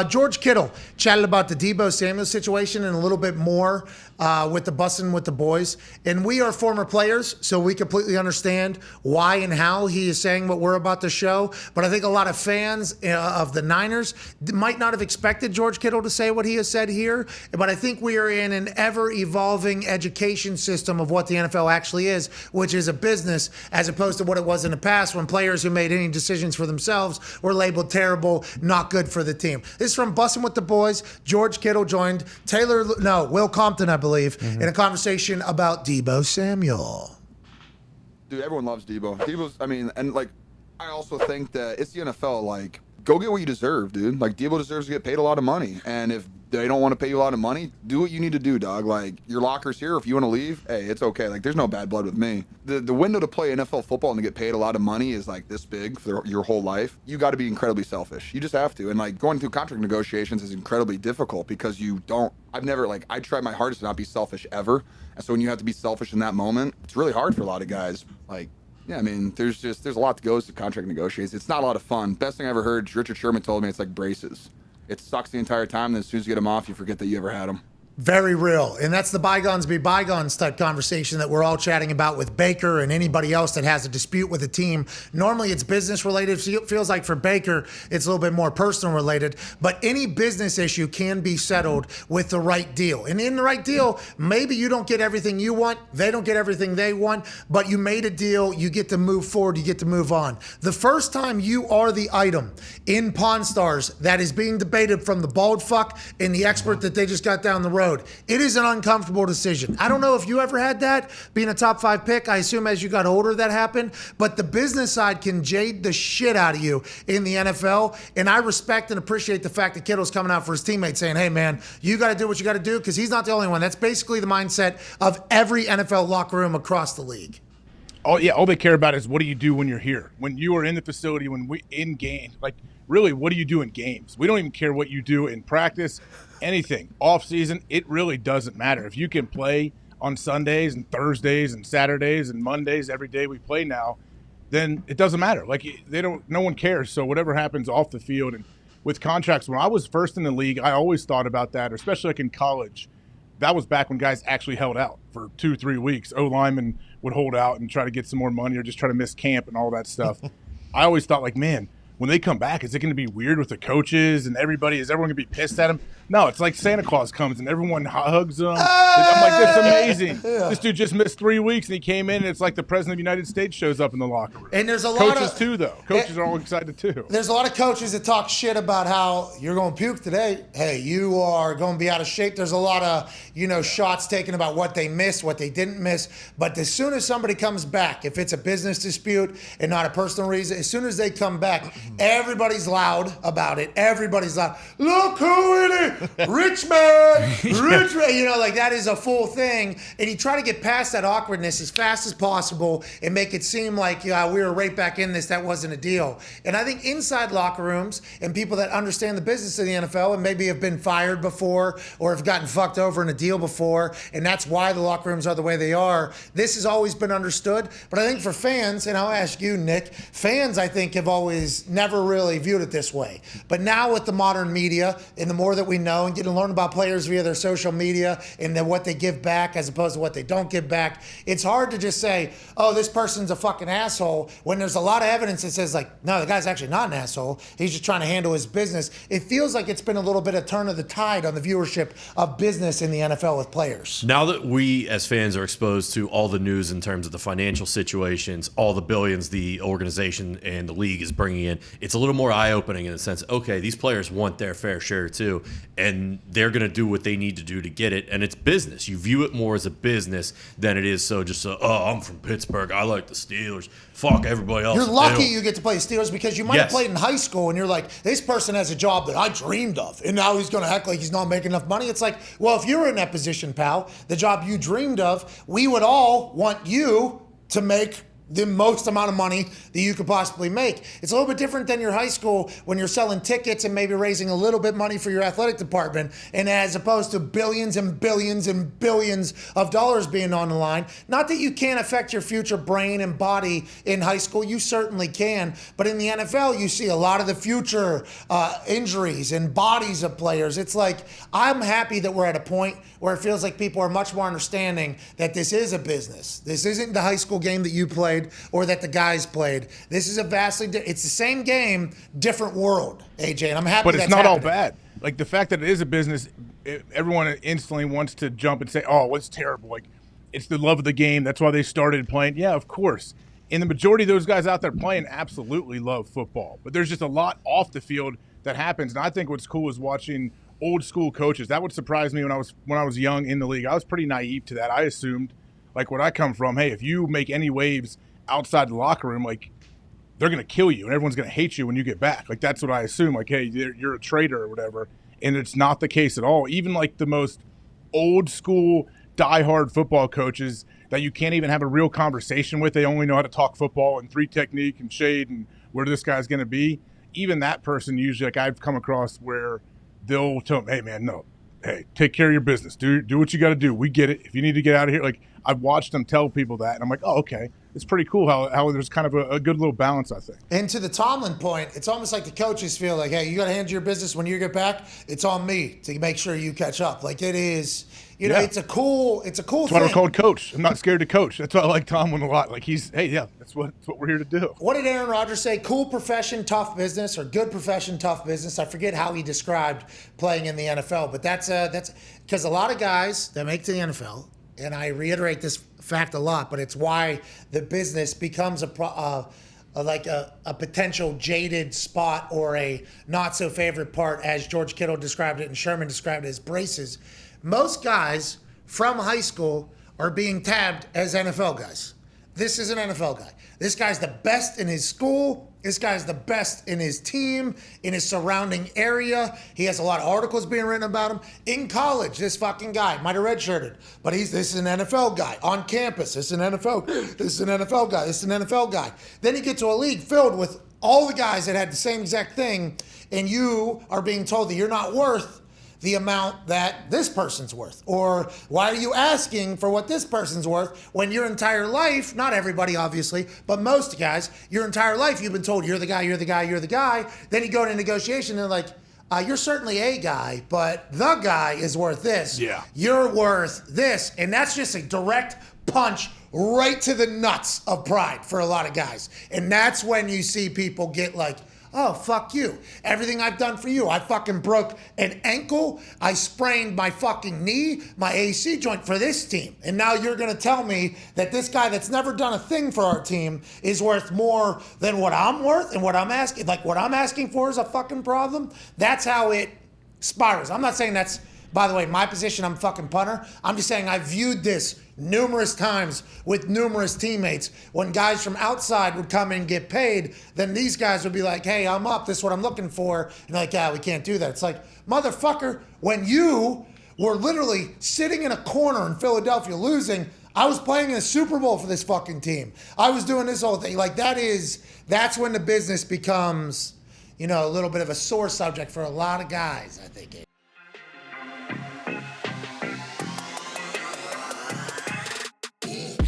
George Kittle chatted about the Deebo Samuel situation and a little bit more with the Bussin' with the Boys. And we are former players, so we completely understand why and how he is saying what we're about to show. But I think a lot of fans of the Niners might not have expected George Kittle to say what he has said here. But I think we are in an ever-evolving education system of what the NFL actually is, which is a business, as opposed to what it was in the past when players who made any decisions for themselves were labeled terrible, not good for the team. This is from Bussin' with the Boys. George Kittle joined Will Compton, I believe, in a conversation about Deebo Samuel. Dude, everyone loves Deebo. I also think that it's the NFL. Like, go get what you deserve, dude. Like, Deebo deserves to get paid a lot of money. And if they don't want to pay you a lot of money, do what you need to do, dog. Like, your locker's here. If you want to leave, hey, it's okay. Like, there's no bad blood with me. The window to play NFL football and to get paid a lot of money is, like, this big for your whole life. You got to be incredibly selfish. You just have to. And, like, going through contract negotiations is incredibly difficult because I try my hardest to not be selfish ever. And so when you have to be selfish in that moment, it's really hard for a lot of guys. Like, yeah, I mean, there's a lot that goes to contract negotiations. It's not a lot of fun. Best thing I ever heard, Richard Sherman told me it's like braces. It sucks the entire time, and then as soon as you get them off, you forget that you ever had them. Very real. And that's the bygones be bygones type conversation that we're all chatting about with Baker and anybody else that has a dispute with a team. Normally it's business related. It feels like for Baker, it's a little bit more personal related. But any business issue can be settled with the right deal. And in the right deal, maybe you don't get everything you want. They don't get everything they want. But you made a deal. You get to move forward. You get to move on. The first time you are the item in Pawn Stars that is being debated from the bald fuck and the expert that they just got down the road, it is an uncomfortable decision. I don't know if you ever had that, being a top 5 pick. I assume as you got older that happened. But the business side can jade the shit out of you in the NFL. And I respect and appreciate the fact that Kittle's coming out for his teammates saying, hey, man, you got to do what you got to do, because he's not the only one. That's basically the mindset of every NFL locker room across the league. Oh, yeah, all they care about is what do you do when you're here? When you are in the facility, when we in game. Like, really, what do you do in games? We don't even care what you do in practice. Anything off season, it really doesn't matter. If you can play on Sundays and Thursdays and Saturdays and Mondays every day we play now, then it doesn't matter. Like, no one cares. So whatever happens off the field, and with contracts, when I was first in the league, I always thought about that, especially like in college. That was back when guys actually held out for 2-3 weeks. O-linemen would hold out and try to get some more money or just try to miss camp and all that stuff. I always thought, like, man, when they come back, is it going to be weird with the coaches and everybody? Is everyone going to be pissed at them? No, it's like Santa Claus comes and everyone hugs him. I'm like, this is amazing. Yeah. This dude just missed 3 weeks and he came in and it's like the President of the United States shows up in the locker room. And there's a lot coaches of too, though. Coaches are all excited too. There's a lot of coaches that talk shit about how you're going to puke today. Hey, you are going to be out of shape. There's a lot of, shots taken about what they missed, what they didn't miss. But as soon as somebody comes back, if it's a business dispute and not a personal reason, as soon as they come back, everybody's loud about it. Everybody's loud. Look who it is. Rich man. Like that is a full thing. And you try to get past that awkwardness as fast as possible and make it seem like we were right back in this. That wasn't a deal. And I think inside locker rooms and people that understand the business of the NFL and maybe have been fired before or have gotten fucked over in a deal before, and that's why the locker rooms are the way they are, this has always been understood. But I think for fans, and I'll ask you, Nick, fans I think have always never really viewed it this way. But now with the modern media and the more that we know and get to learn about players via their social media and then what they give back as opposed to what they don't give back, it's hard to just say, oh, this person's a fucking asshole, when there's a lot of evidence that says, like, no, the guy's actually not an asshole. He's just trying to handle his business. It feels like it's been a little bit of turn of the tide on the viewership of business in the NFL with players. Now that we as fans are exposed to all the news in terms of the financial situations, all the billions the organization and the league is bringing in, it's a little more eye-opening in the sense, okay, these players want their fair share too, and they're going to do what they need to do to get it, and it's business. You view it more as a business than it is I'm from Pittsburgh, I like the Steelers, fuck everybody else. You're lucky you get to play the Steelers because you might have played in high school and you're like, this person has a job that I dreamed of, and now he's going to act like he's not making enough money. It's like, well, if you're in that position, pal, the job you dreamed of, we would all want you to make the most amount of money that you could possibly make. It's a little bit different than your high school when you're selling tickets and maybe raising a little bit money for your athletic department, and as opposed to billions and billions and billions of dollars being on the line. Not that you can't affect your future brain and body in high school, you certainly can, but in the NFL you see a lot of the future injuries and bodies of players. It's like, I'm happy that we're at a point where it feels like people are much more understanding that this is a business. This isn't the high school game that you played or that the guys played. This is a vastly it's the same game, different world, AJ, and I'm happy but it's that's not happening. all bad. Like, the fact that it is a business, everyone instantly wants to jump and say, oh, what's terrible? Like, it's the love of the game. That's why they started playing. Yeah, of course. And the majority of those guys out there playing absolutely love football. But there's just a lot off the field that happens. And I think what's cool is watching old school coaches. That would surprise me when I was young in the league. I was pretty naive to that. I assumed, like, where I come from, hey, if you make any waves outside the locker room, like, they're going to kill you and everyone's going to hate you when you get back. Like, that's what I assume. Like, hey, you're a traitor or whatever. And it's not the case at all. Even like the most old school diehard football coaches that you can't even have a real conversation with. They only know how to talk football and 3 technique and shade and where this guy's going to be. Even that person usually, like, I've come across where they'll tell them, hey, man, no. Hey, take care of your business. Do what you got to do. We get it. If you need to get out of here, like, I've watched them tell people that, and I'm like, oh, okay. It's pretty cool how there's kind of a good little balance, I think. And to the Tomlin point, it's almost like the coaches feel like, hey, you got to handle your business when you get back. It's on me to make sure you catch up. Like, it is, it's a cool thing. That's why we're called coach. I'm not scared to coach. That's why I like Tomlin a lot. Like, that's what we're here to do. What did Aaron Rodgers say? Cool profession, tough business, or good profession, tough business. I forget how he described playing in the NFL, but that's because a lot of guys that make it to the NFL, and I reiterate this fact a lot, but it's why the business becomes a potential jaded spot or a not so favorite part, as George Kittle described it and Sherman described it as braces. Most guys from high school are being tabbed as NFL guys. This is an NFL guy. This guy's the best in his school. This guy's the best in his team, in his surrounding area. He has a lot of articles being written about him. In college, this fucking guy might have redshirted, but this is an NFL guy. On campus, this is an NFL guy. This is an NFL guy. Then you get to a league filled with all the guys that had the same exact thing, and you are being told that you're not worth the amount that this person's worth. Or why are you asking for what this person's worth when your entire life, not everybody obviously, but most guys, your entire life you've been told you're the guy, you're the guy, you're the guy. Then you go into negotiation and they're like, you're certainly a guy, but the guy is worth this. Yeah. You're worth this. And that's just a direct punch right to the nuts of pride for a lot of guys. And that's when you see people get like, oh, fuck you. Everything I've done for you. I fucking broke an ankle. I sprained my fucking knee, my AC joint for this team. And now you're going to tell me that this guy that's never done a thing for our team is worth more than what I'm worth and what I'm asking. Like, what I'm asking for is a fucking problem? That's how it spirals. I'm not saying that's, by the way, my position, I'm fucking punter. I'm just saying I viewed this numerous times with numerous teammates. When guys from outside would come in and get paid, then these guys would be like, hey, I'm up. This is what I'm looking for. And like, yeah, we can't do that. It's like, motherfucker, when you were literally sitting in a corner in Philadelphia losing, I was playing in a Super Bowl for this fucking team. I was doing this whole thing. Like, that's when the business becomes, a little bit of a sore subject for a lot of guys, I think.